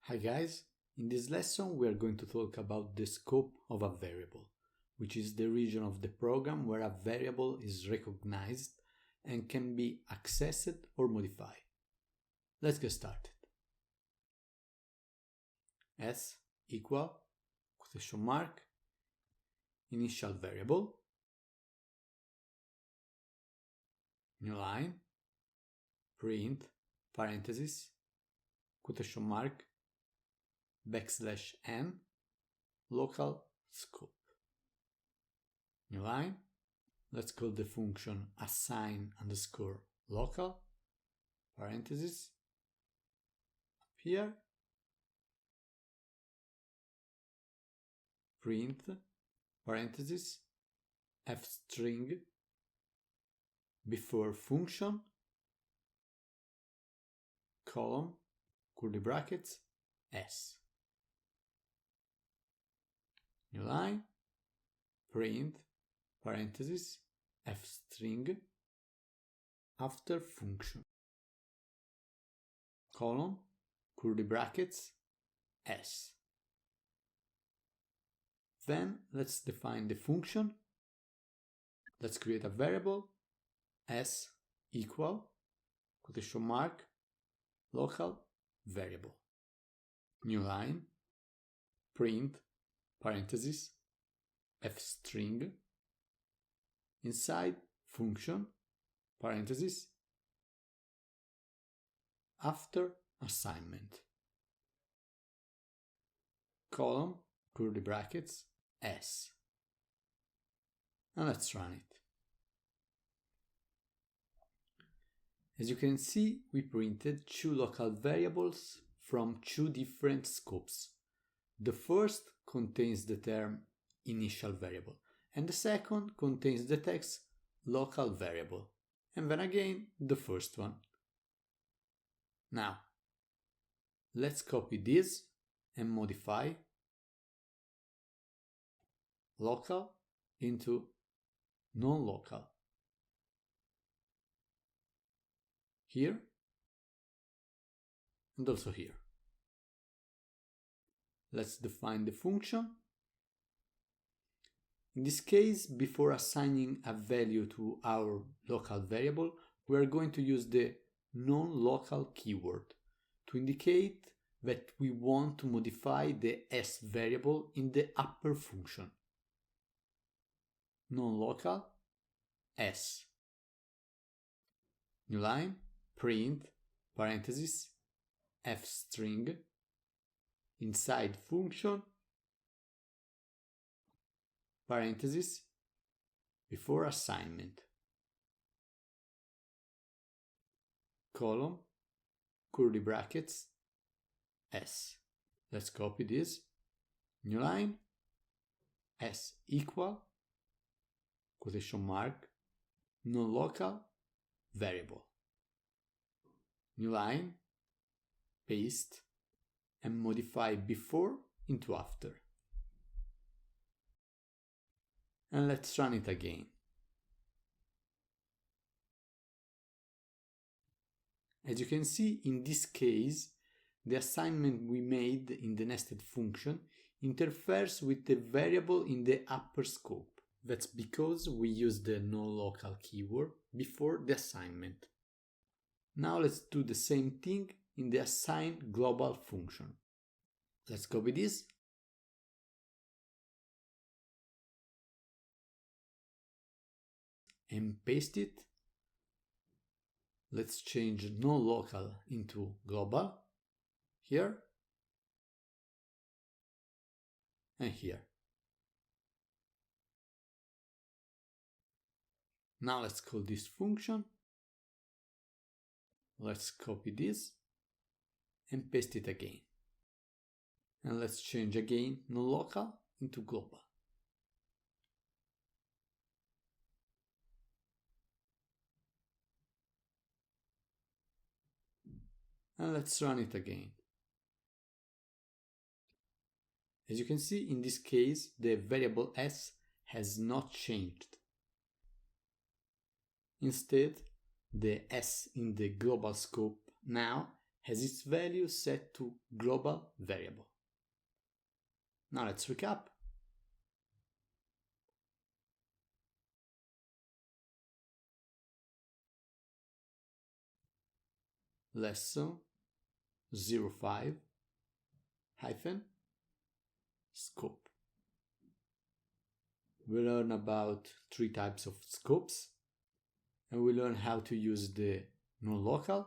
Hi guys, in this lesson we are going to talk about the scope of a variable, which is the region of the program where a variable is recognized and can be accessed or modified. Let's get started. S equal quotation mark initial variable, new line, print, parenthesis, quotation mark, backslash n, local scope. New line, let's call the function assign underscore local, parenthesis, here, print, parenthesis, f string, before function, column, curly brackets, s. New line, print, parenthesis, f string, after function, column, curly brackets, s. Then let's define the function. Let's create a variable s equal quotation mark local variable. New line, print, parenthesis, f string, inside function, parenthesis, after assignment, column, curly brackets, s. And let's run it. As you can see, we printed two local variables from two different scopes. The first contains the term initial variable, and the second contains the text local variable, and then again the first one. Now, let's copy this and modify local into non-local. Here and also here. Let's define the function. In this case, before assigning a value to our local variable, we are going to use the non-local keyword to indicate that we want to modify the s variable in the upper function. Non-local s. New line, print, parenthesis, f string, inside function, parenthesis, before assignment, column, curly brackets, s. Let's copy this. New line, s equal, quotation mark, non-local variable. New line, paste, and modify before into after. And let's run it again. As you can see, in this case, the assignment we made in the nested function interferes with the variable in the upper scope. That's because we used the non-local keyword before the assignment. Now let's do the same thing in the assign global function. Let's copy this and paste it. Let's change non-local into global here and here. Now let's call this function. Let's copy this and paste it again. And let's change again non-local into global. And let's run it again. As you can see, in this case, the variable s has not changed. Instead, the s in the global scope now has its value set to global variable. Now let's recap. Lesson 05 hyphen scope. We learn about 3 types of scopes, and we learn how to use the nonlocal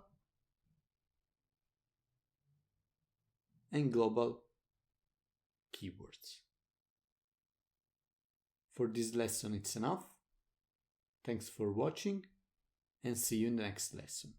and global keywords. For this lesson it's enough. Thanks for watching, and see you in the next lesson.